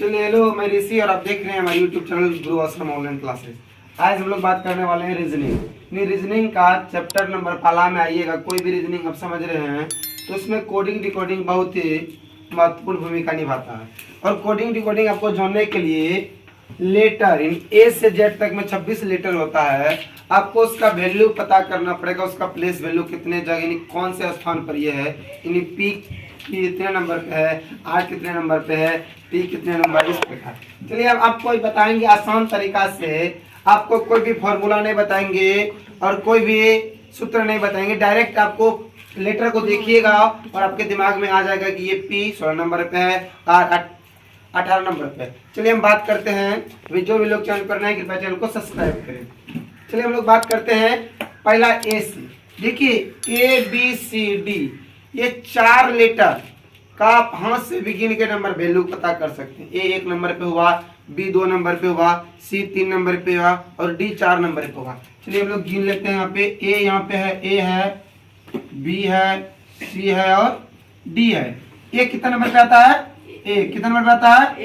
चलिए हेलो, मैं ऋषि और आप देख रहे हैं हमारे यूट्यूब चैनल गुरु आश्रम ऑनलाइन क्लासेस। आज हम लोग बात करने वाले हैं रीजनिंग। रीजनिंग का चैप्टर नंबर पहला में आइएगा। कोई भी रीजनिंग आप समझ रहे हैं तो उसमें कोडिंग डिकोडिंग बहुत ही महत्वपूर्ण भूमिका निभाता है। और कोडिंग डिकोडिंग आपको जानने के लिए लेटर इन ए से जेड तक में 26 लेटर होता है। आपको उसका वैल्यू पता करना पड़ेगा, उसका प्लेस वैल्यू कितने जगह यानी कौन से स्थान पर ये है, यानी पी कितने नंबर पे है, आर कितने नंबर पे है, टी कितने नंबर, इस प्रकार। चलिए अब आपको बताएंगे आसान तरीका से। आपको कोई भी फॉर्मूला नहीं बताएंगे और कोई भी सूत्र नहीं बताएंगे, डायरेक्ट आपको लेटर को देखिएगा और आपके दिमाग में आ जाएगा कि ये पी 16 नंबर पे है, आर 18 नंबर पे। चलिए हम बात करते हैं। जो भी लोग चैनल पर नए कृपया चैनल को सब्सक्राइब करें। चलिए हम लोग बात करते हैं पहला ए से। देखिए ए बी सी डी ये 4 लेटर का आप हाथ से बिगिन के नंबर वैल्यू पता कर सकते हैं। ए 1 नंबर पे हुआ, बी 2 नंबर पे हुआ, सी 3 नंबर पे हुआ और डी 4 नंबर पे होगा। चलिए हम लोग गिन लेते हैं। यहाँ पे ए यहाँ पे है, ए है, बी है, सी है और डी है। ए कितना नंबर पे आता है? ए कितना नंबर पे आता है?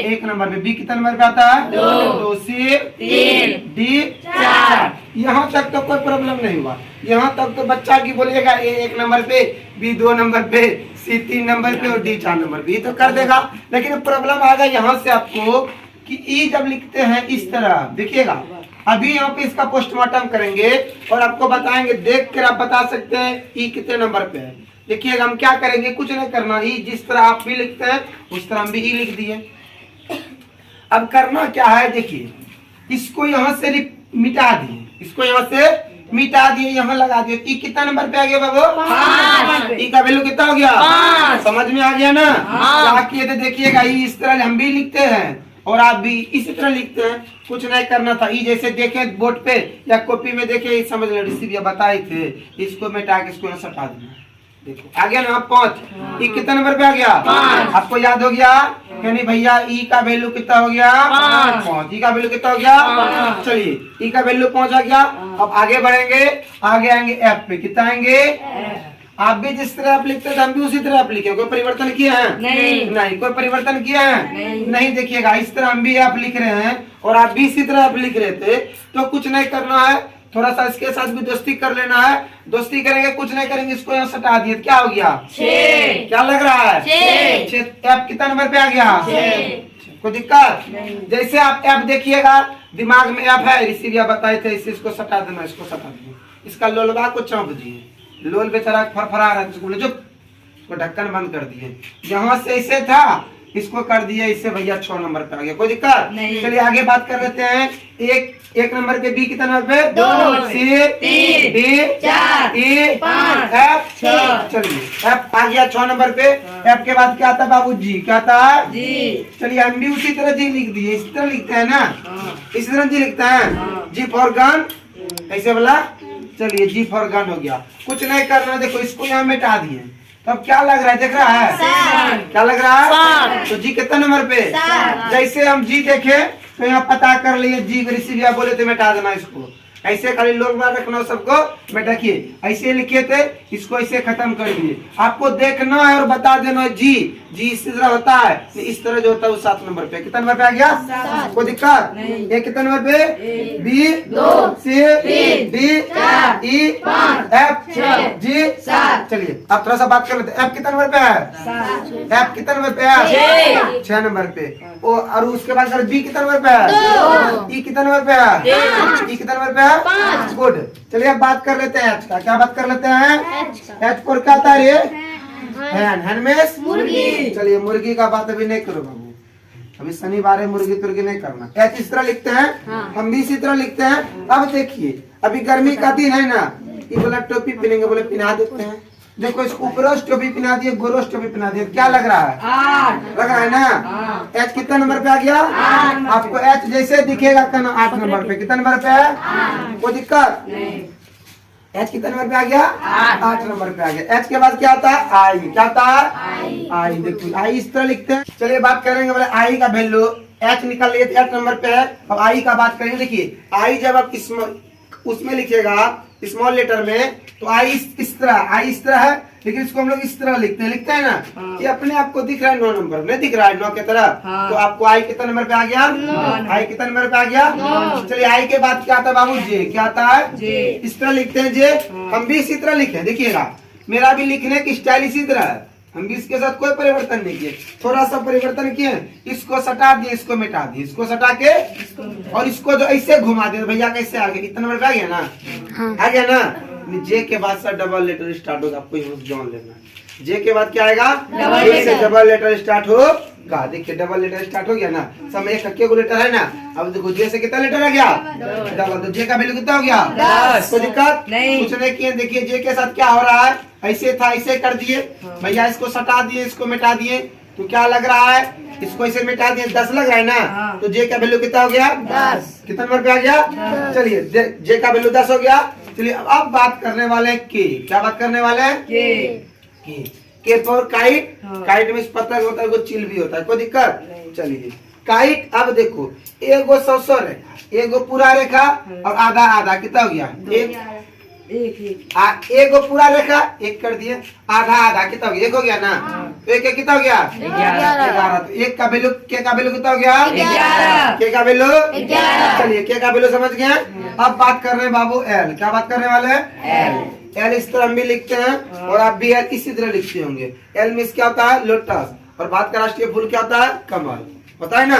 एक नंबर पे। बी कितना नंबर पे आता है? 2, सी 3, डी 4। यहाँ तक तो कोई प्रॉब्लम नहीं हुआ। यहाँ तक तो बच्चा की बोलिएगा ए 1 नंबर पे, बी 2 नंबर पे, सी 3 नंबर पे और डी 4 नंबर पे, ये तो कर देगा। लेकिन प्रॉब्लम आएगा यहाँ से आपको कि ई जब लिखते हैं इस तरह, देखिएगा अभी यहाँ पे इसका पोस्टमार्टम करेंगे और आपको बताएंगे, देख कर आप बता सकते हैं ई कितने नंबर पे है। देखिएगा हम क्या करेंगे, कुछ नहीं करना, ई जिस तरह आप भी लिखते हैं उस तरह हम भी ई लिख दिए। अब करना क्या है, देखिए इसको यहाँ से मिटा दिए, इसको यहाँ से मिटा दिए, यहाँ लगा दिए। ई कितना नंबर पे आ गया बाबू? ई का वैल्यू कितना हो गया? समझ में आ गया ना? क्या किए थे देखिएगा, ई इस तरह हम भी लिखते हैं और आप भी इसी तरह लिखते हैं। कुछ नहीं करना था। ई जैसे देखे बोर्ड पे या कॉपी में देखे, समझ लो रिसीव बताए थे, इसको मिटा के इसको हटा देना। देखो आ गया ना 5। ई कितना नंबर पे आ गया? आपको याद हो गया यानी भैया ई का वैल्यू कितना हो गया? 5। ई का वैल्यू कितना हो गया? चलिए ई का वैल्यू 5 आ गया। अब आगे बढ़ेंगे, आगे आएंगे एफ पे। कितना आएंगे? आप भी जिस तरह आप लिखते थे हम भी उसी तरह आप लिखे। कोई परिवर्तन किया है? नहीं कोई परिवर्तन किया है? नहीं। देखिएगा इस तरह हम भी आप लिख रहे हैं और आप भी इसी तरह आप लिख रहे थे। तो कुछ नहीं करना है, थोड़ा सा इसके साथ भी दोस्ती कर लेना है। दोस्ती करेंगे, कुछ नहीं करेंगे, इसको यहाँ सटा दिए। क्या हो गया? 6। क्या लग रहा है? 6। एफ कितना नंबर पे आ गया? 6। कोई दिक्कत? जैसे आप एफ देखिएगा, दिमाग में एफ है, रिसीव बताए थे, इसको सटा देना, इसको सटा देना। इसका लोलवा को चौंक दिए, लोल बेचारा फरफरा रहा है, उसको ढक्कन बंद कर दिए। यहाँ से ऐसे था, इसको कर दिया इससे, भैया 6 नंबर पे आ गया। कोई दिक्कत? चलिए आगे बात कर लेते हैं। एक नंबर पे बी कितना नंबर पे? 2, सी 3, डी 4, ई 5, एफ 6। चलिए एफ आ गया 6 नंबर पे। एफ के बाद क्या आता है बाबू? जी। क्या आता है? जी। चलिए हम भी उसी तरह जी लिख दिए, इस तरह लिखते हैं ना, इस तरह जी लिखते हैं। जी फॉर गन, ऐसे बोला। चलिए जी फॉर गन हो गया। कुछ नहीं करना, देखो इसको यहाँ मिटा दिए। तब क्या लग रहा है, देख रहा है? क्या लग रहा है? तो जी कितना नंबर पे? जैसे हम जी देखे तो यहाँ पता कर लिए, जी रिसीव बोले थे मिटा देना इसको। ऐसे खाली लोग बार रखना सबको में रखिए। ऐसे लिखे थे, इसको ऐसे खत्म कर दिए। आपको देखना है और बता देना जी इस तरह होता है, इस तरह जो होता है वो 7 नंबर पे। कितना नंबर पे आ गया? कोई दिक्कत? ये कितना नंबर पे? बी 2, सी 3, डी 4, ई 5, एफ 6, जी 7। चलिए अब थोड़ा सा बात कर लेते हैं। एफ कितना नंबर पे है? एफ कितना नंबर पे है? 6 नंबर पे। और उसके बाद बी कितना नंबर पे है? ई कितना नंबर पे है? ई कितना नंबर पे है? 5। गुड। चलिए अब बात कर लेते हैं एच का। क्या बात कर लेते हैं? एच पर क्या था रे? हैन में मुर्गी। चलिए मुर्गी का बात अभी नहीं करो बाबू, अभी शनिवार है, मुर्गी तुर्गी नहीं करना। एच इस तरह लिखते हैं, हम भी इसी तरह लिखते हैं। अब देखिए अभी गर्मी का दिन है ना, ये बोला टोपी पहनेंगे, बोले पहना देते हैं। देखो इसको ऊपरोस टोपी पहना दिए, गोरोस टोपी पहना दिए। क्या लग रहा है? 8 लग रहा है ना? एच कितना नंबर पे आ गया? आपको एच जैसे दिखेगा कहना 8 नंबर पे। कितना नंबर पे है? कोई दिक्कत? एच कितना नंबर पे आ गया? 8 नंबर पे आ गया। एच के बाद क्या आता है? आई। क्या आता है? आई। देखो आई इस तरह लिखते हैं। चलिए बात करेंगे, बोले आई का वैल्यू एच निकाल लिए, 8 नंबर पे है। अब आई का बात करेंगे। देखिए आई जब आप उसमें लिखिएगा स्मॉल लेटर में, तो आई इस तरह है, लेकिन इसको हम लोग इस तरह लिखते हैं ना। हाँ। ये अपने आप को दिख रहा है 9 नंबर में, दिख रहा है 9 की तरह। हाँ। तो आपको आई कितना नंबर पे आ गया? आई कितना नंबर पे आ गया? चलिए आई के बाद क्या आता है बाबू? जे। क्या आता है? जे। इस तरह लिखते हैं जे। हाँ। हम भी इसी तरह लिखे, देखिएगा मेरा भी लिखने की स्टाइल इसी तरह है। हम भी इसके साथ कोई परिवर्तन नहीं किए, थोड़ा सा परिवर्तन किए, इसको सटा दिए, इसको मिटा दिए, इसको सटा के और इसको जो ऐसे घुमा दिए। भैया कैसे आ गया? इतना नंबर पे आ गया ना? आ गया ना? जे के बाद सर डबल लेटर स्टार्ट होगा, आपको यहाँ जान लेना। जे के बाद क्या आएगा? जे से डबल लेटर स्टार्ट होगा। देखिए डबल लेटर स्टार्ट हो गया ना। सब एक हक्के को लेटर है ना। अब देखो जे से कितना लेटर आ गया? डबल। तो जे का वैल्यू कितना हो गया? 10। कोई दिक्कत नहीं। कुछ नहीं किए। देखिए जे के साथ क्या हो रहा है? ऐसे था, ऐसे कर दिए भैया, इसको सटा दिए, इसको मिटा दिए, तो क्या लग रहा है? इसको ऐसे मिटा दिए, 10 लग रहा है ना। हाँ। तो जे का वैल्यू कितना हो गया? 10। कितना नंबर पे आ गया? चलिए जे का वैल्यू 10 हो गया। चलिए अब बात करने वाले हैं के। क्या बात करने वाले हैं? के फॉर काइट। हाँ। काइट में पतंग होता है, कोई चिल भी होता है, कोई दिक्कत नहीं। चलिए काइट। अब देखो एगो 100 रेखा, एगो पूरा रेखा और आधा आधा, कितना हो गया? एगो पूरा रेखा एक कर दिए, आधा आधा, कितना हो गया? एक हो गया ना। तो एक कितना हो गया? 11। तो एक का वैल्यू, के का वैल्यू कितना हो गया? 11। के का वैल्यू 11। चलिए के का वैल्यू समझ गए। अब बात कर रहे हैं बाबू एल। क्या बात करने वाले हैं? एल इस तरह हम भी लिखते हैं और आप भी एल इसी तरह लिखते होंगे। एल में क्या होता है? लोटस। और बात का राष्ट्रीय फूल क्या होता है? कमल, होता है ना।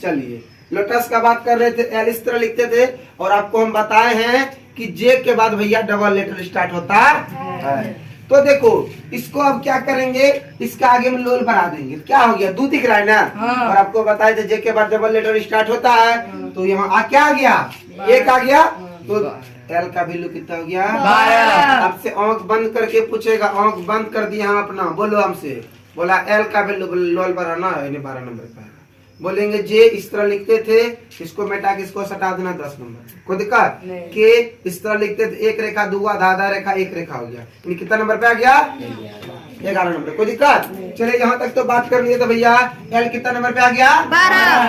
चलिए लोटस का बात कर रहे थे, एल इस तरह लिखते थे। और आपको हम बताए हैं कि जे के बाद भैया डबल लेटर स्टार्ट होता है। तो देखो इसको अब क्या करेंगे? इसका आगे में लोल बढ़ा देंगे। क्या हो गया? 2 दिख रहा है ना। हाँ। और आपको बताए थे जे के बाद डबल लेटर स्टार्ट होता है, तो यहाँ क्या आ गया? 1 आ गया। तो एल का वैल्यू कितना हो गया? 12। आपसे आंख बंद करके पूछेगा, आंख बंद कर दिया हम अपना, बोलो हमसे, बोला एल का वैल्यू, लोल बढ़ाना है 12 नंबर का। बोलेंगे जे इस तरह लिखते थे, इसको मिटा के इसको सटा देना 10 नंबर, कोई दिक्कत? के इस तरह लिखते थे, एक रेखा, दो आधा, आधा रेखा, एक रेखा हो गया, कितना नंबर पे आ गया? 11 नंबर। कोई दिक्कत? चलिए यहाँ तक तो बात कर लिए। तो भैया एल कितना नंबर पे आ गया?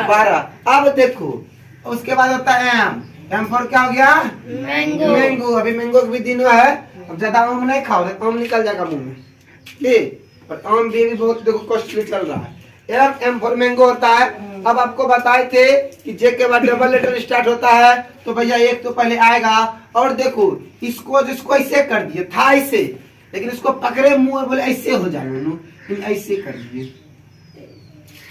12। अब देखो उसके बाद होता है एम। एम फॉर क्या हो गया? मैंगो। अभी मैंगो भी दिन है, अब ज्यादा आम नहीं खाओ, आम निकल जाएगा मुंह में, ठीक। और आम भी बहुत देखो कॉस्टली चल रहा है। एम फॉर मैंगो होता है। अब आपको बताए थे कि जे के बाद डबल लेटर स्टार्ट होता है, तो भैया एक तो पहले आएगा। और देखो इसको जिसको ऐसे कर दिए था ऐसे, लेकिन इसको पकड़े मुंह बोले ऐसे हो जाएगा, ऐसे कर दिए,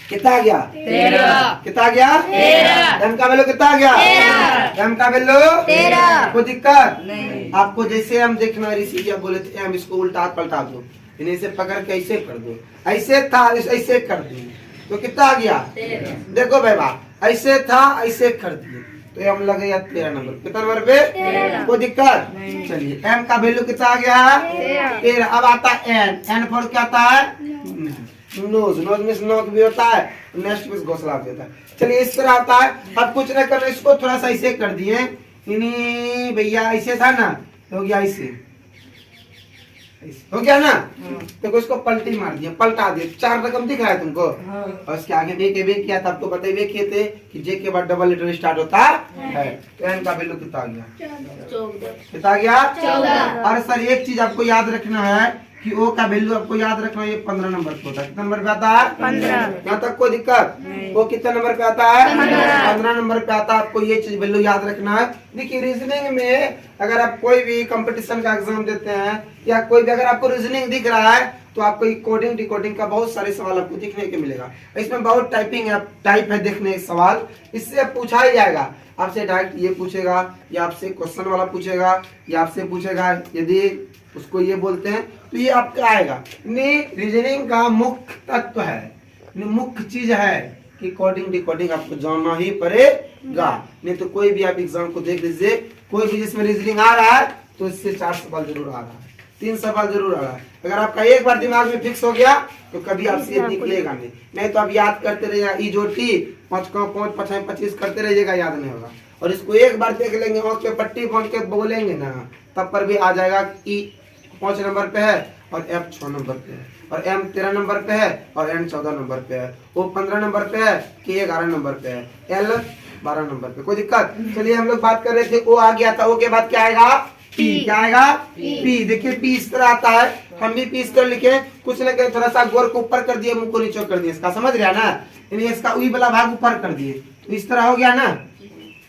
कितना आ गया? 13। कितना आ गया? 13। एम का वैल्यू कितना आ गया? 13। एम का वैल्यू 13। कोई दिक्कत नहीं। आपको जैसे हम देखना ऋषि जी बोले थे, एम इसको उल्टा पलटा दो, इन्हें से पकड़ के ऐसे कर दो, ऐसे था ऐसे कर दिए, तो कितना आ गया? 13। देखो भाई ऐसे था ऐसे कर दिए, तो हम लगे 13 नंबर। कितना नंबर पे? 13। कोई दिक्कत? चलिए एम का वैल्यू कितना आ गया? 13। अब आता एन। एन फॉर क्या आता है? नोज। नोज में नोक भी होता है, नेक्स्ट में घोंसला भी होता है। चलिए इस तरह आता है। अब कुछ नहीं करना, इसको थोड़ा सा ऐसे कर दिए, भैया ऐसे था ना, तो हो गया ऐसे, हो गया ना। देखो इसको पलटी मार दिया, पलटा दिया, 4 रकम दिख रहा है तुमको। और इसके आगे भी किया था, आपको बताइए किए थे कि जे के बाद डबल लेटर स्टार्ट होता है। तो एन का वैल्यू कितना आ गया? 14। कितना आ गया? 14। और सर एक चीज आपको याद रखना है कि ओ का वैल्यू आपको याद रखना है, ये 15 नंबर पे होता है। कितना नंबर पे आता है? 15। यहाँ तक कोई दिक्कत? वो कितना नंबर पे आता है? 15 नंबर पे आता है। आपको ये चीज वैल्यू याद रखना है। देखिए रीजनिंग में अगर आप कोई भी कंपटीशन का एग्जाम देते हैं या कोई भी अगर आपको रीजनिंग दिख रहा है, तो आपको कोडिंग डिकोडिंग का बहुत सारे सवाल आपको दिखने के मिलेगा। इसमें बहुत टाइप है देखने सवाल, इससे पूछा ही जाएगा। आपसे डायरेक्ट ये पूछेगा, या आपसे क्वेश्चन वाला पूछेगा, या आपसे पूछेगा यदि उसको ये बोलते हैं, तो ये आपका आएगा। रीजनिंग का मुख्य तत्व है, मुख्य चीज है कि कोडिंग डिकोडिंग आपको जानना ही पड़ेगा, नहीं तो कोई भी आप एग्जाम को देख लीजिए, कोई भी जिसमें रीजनिंग आ रहा है तो इससे 4 सवाल जरूर आ रहा है, 3 सवाल जरूर आ रहा है। अगर आपका एक बार दिमाग में फिक्स हो गया तो कभी आपसे ये निकलेगा नहीं तो आप याद करते रहिएगा, ई जोटी 5 को 5 5 25 करते रहिएगा, याद नहीं होगा। और इसको एक बार देख लेंगे, आंख पे पट्टी बांध के बोलेंगे ना, तब पर भी आ जाएगा। ई 5 नंबर पे है और एफ 6 नंबर पे है, और एम 13 नंबर पे है और एन 14 नंबर पे है, वो 15 नंबर पे है कि 11 नंबर पे है, एल 12 नंबर पे। कोई दिक्कत? चलिए हम लोग बात कर रहे थे, ओ आ गया था, ओ के बाद क्या आएगा? पी क्या आएगा पी। देखिए पी इस तरह आता है, हम भी पी इस तरह लिखे, कुछ न कहीं थोड़ा सा गोर को ऊपर कर दिए, मुंह को नीचे कर दिए, इसका समझ रहा ना, यानी इसका उई वाला भाग ऊपर कर दिए, तो इस तरह हो गया ना।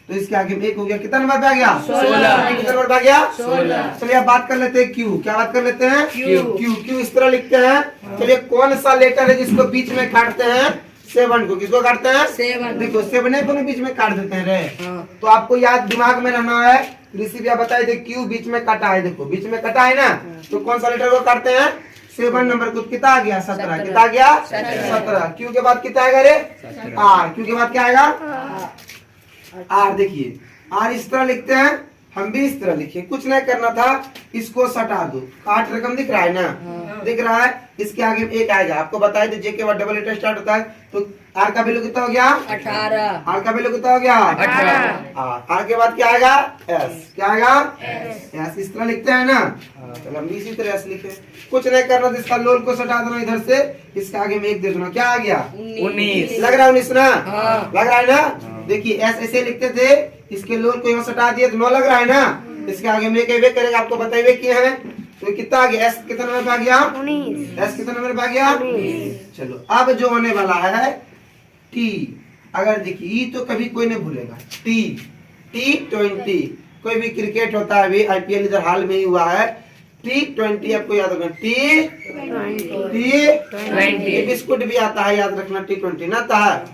तो इसके आगे में एक हो गया, कितना नंबर पे आ गया 16। कितना नंबर पे आ गया 16। चलिए अब बात कर लेते हैं क्यू। क्या बात कर लेते हैं Q। क्यू। क्यू इस तरह लिखते हैं। चलिए कौन सा लेटर है जिसको बीच में काटते हैं 7 को, किसको काटते हैं 7। देखो 7 को बीच में काट देते हैं रे। हाँ। तो आपको याद दिमाग में रहना है, ऋषि भैया बताए थे क्यू बीच में कटा है, देखो बीच में कटा है ना, तो कौन सा लेटर को काटते हैं 7 नंबर को। कितना आ गया 17। कितना आ गया 17। क्यू के बाद कितना आएगा रे आर। क्यू के बाद क्या आएगा आर। देखिए आर इस तरह लिखते हैं, हम भी इस तरह लिखे, कुछ नहीं करना था, इसको सटा दो। 8 रकम दिख रहा है ना, दिख रहा है, इसके आगे एक आएगा। आपको बताया था जे के बाद डबल लेटर स्टार्ट होता है, तो आर का वैल्यू कितना हो गया 18। आर का वैल्यू कितना हो गया 18। आर के बाद क्या आएगा एस। क्या आएगा एस। इस तरह लिखते हैं ना, चलो हम भी इसी तरह एस लिखे, कुछ नहीं करना था, इसका लोल को सटा देना इधर से, इसके आगे में एक दे देना। क्या आ गया 19। लग रहा है 19 ना, हाँ। लग रहा है ना। देखिए एस ऐसे लिखते थे, इसके लोल को यहाँ सटा दिए तो 9 लग रहा है ना, इसके आगे में एक करेगा, आपको बताइए किए हैं, तो कितना आ गया एस कितना नंबर पे आ गया 19। एस कितना नंबर पे आ गया 19। चलो अब जो होने वाला है टी। अगर देखिए ई तो कभी कोई नहीं भूलेगा, टी T20 कोई भी क्रिकेट होता है, अभी आईपीएल इधर हाल में ही हुआ है, T20 आपको याद होगा, T20 बिस्कुट भी आता है, याद रखना T20 ना आता है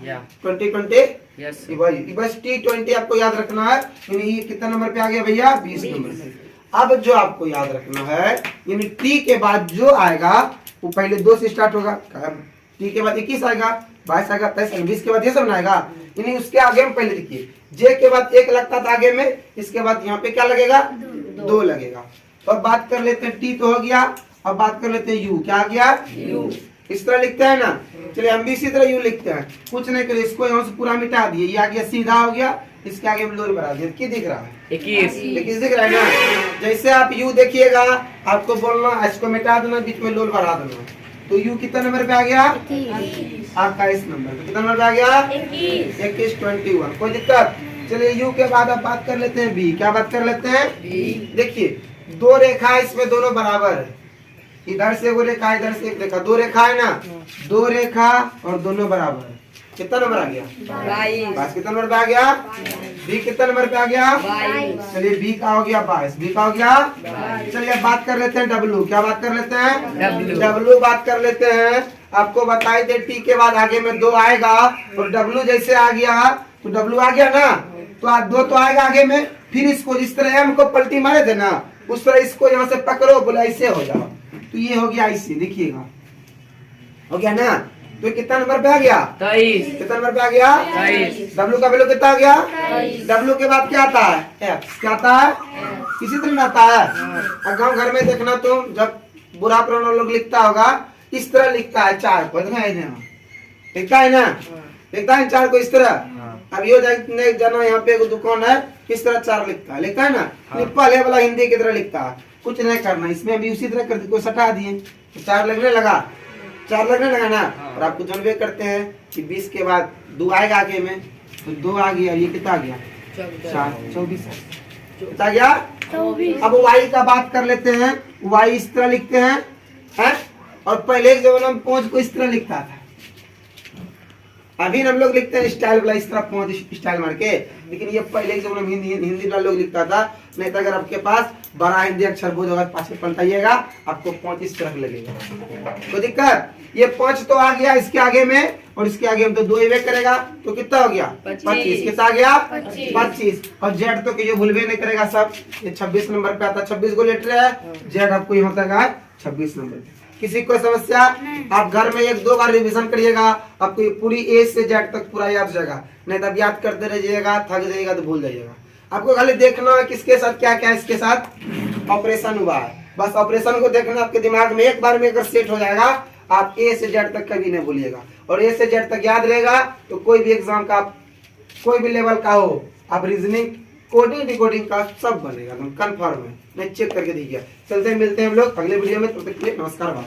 2020 यस बस T20 आपको याद रखना है। यानी ये कितना नंबर पे आ गया भैया 20 नंबर पे। अब जो आपको याद रखना है, यानी टी के बाद जो आएगा वो पहले 2 से स्टार्ट होगा, टी के बाद 21 आएगा, 22 आएगा, 23 20 के बाद ये सब ना आएगा, यानी उसके आगे में पहले देखिए जे के बाद 1 लगता था आगे में, इसके बाद यहाँ पे क्या लगेगा 2 लगेगा। तो अब बात कर लेते हैं टी तो हो गया, अब बात कर लेते हैं यू। क्या आ गया यू। इस तरह लिखते हैं ना, चलिए हम भी इसी तरह यू लिखते हैं, कुछ नहीं करिए, इसको यहाँ से पूरा मिटा दिए, ये आ गया सीधा हो गया, इसके आगे में लोल बढ़ा दिया, क्या दिख रहा है 21 दिख रहा है ना। जैसे आप यू देखिएगा, आपको बोलना इसको मिटा देना, बीच में लोल बढ़ा देना, तो यू कितना नंबर पे आ गया आपका इस नंबर पे कितना नंबर पे आ गया 21 21। कोई दिक्कत। चलिए यू के बाद अब बात कर लेते हैं बी। क्या बात कर लेते हैं देखिए 2 रेखा इसमें दोनों बराबर है, इधर से वो रेखा इधर से एक रेखा, 2 रेखा है ना, 2 रेखा और दोनों बराबर है। कितना नंबर आ गया 22। कितना नंबर पे आ गया बी। कितना नंबर पे आ गया 22। चलिए बी का हो गया 22, बी का हो गया 22। चलिए अब बात कर लेते हैं डब्लू। क्या बात कर लेते हैं डब्लू बात कर लेते हैं। आपको बताई थे टी के बाद आगे में 2 आएगा, और डब्लू जैसे आ गया तो डब्लू आ गया ना, तो 2 तो आएगा आगे में, फिर इसको जिस तरह एम को पलटी मारे थे ना, उस तरह इसको यहाँ से पकड़ो, बोला ऐसे हो जाओ, तो ये हो गया ऐसे, देखिएगा हो गया ना। तो कितना नंबर पे आ गया 23। कितना नंबर पे आ गया 23। डब्लू का वैल्यू कितना आ गया 23। डब्लू के बाद क्या आता है एक्स। क्या आता है इसी तरह आता है। गाँव घर में देखना तुम, जब बुरा पुराना लोग लिखता होगा इस तरह लिखता है 4 को, लिखता है ना, लिखता है 4 को इस तरह। अब ये जाना यहाँ पे एक दुकान है, किस तरह 4 लिखता है ना, पहले वाला हिंदी की तरह लिखता है, कुछ नहीं करना, इसमें भी उसी तरह कर दी, कोई सटा दिए तो 4 लगने लगा, 4 लगने लगा ना। और आपको जानवे करते हैं कि 20 के बाद 2 आएगा आगे में, तो 2 आ गया, ये कितना आ गया 4 24 कितना आ गया 24। अब वाई का बात कर लेते हैं। वाई इस तरह लिखते हैं, और पहले के जमाने में 5 को इस तरह लिखता था, अभी हम लोग लिखते हैं स्टाइल वाला इस तरह 5 स्टाइल मार के, लेकिन ये पहले के जमाने में हिंदी वाला लोग लिखता था। नहीं तो अगर आपके पास बड़ा हिंदी अक्षर बोझ होगा, पास पलटाइएगा, आपको 5 इस तरह लगेगा, कोई दिक्कत। ये 5 तो आ गया इसके आगे में, और इसके आगे में तो 2 ही करेगा, तो कितना हो गया 25। कितना आ गया 25। और जेड तो ये भूलवे नहीं करेगा सब, ये 26 नंबर पे आता है, 26 को लेटर है, जेड आपको यहाँ तक है 26 नंबर पे। किसी को समस्या, आप घर में 1-2 बार रिवीजन करिएगा, आपको पूरी ए से जेड तक पूरा याद हो जाएगा, नहीं तो याद करते रहिएगा, थक जाइएगा तो भूल जाइएगा। आपको खाली देखना है किसके साथ क्या क्या इसके साथ ऑपरेशन हुआ है, बस ऑपरेशन को देखना, आपके दिमाग में एक बार में अगर सेट हो जाएगा, आप ए से जेड तक कभी नहीं भूलिएगा, और ए से जेड तक याद रहेगा, तो कोई भी एग्जाम का कोई भी लेवल का हो, आप रीजनिंग कोडिंग डिकोडिंग का सब बनेगा, कंफर्म है, नहीं चेक करके दीजिए। चलते मिलते हैं हम लोग अगले वीडियो में, तब तक के लिए नमस्कार।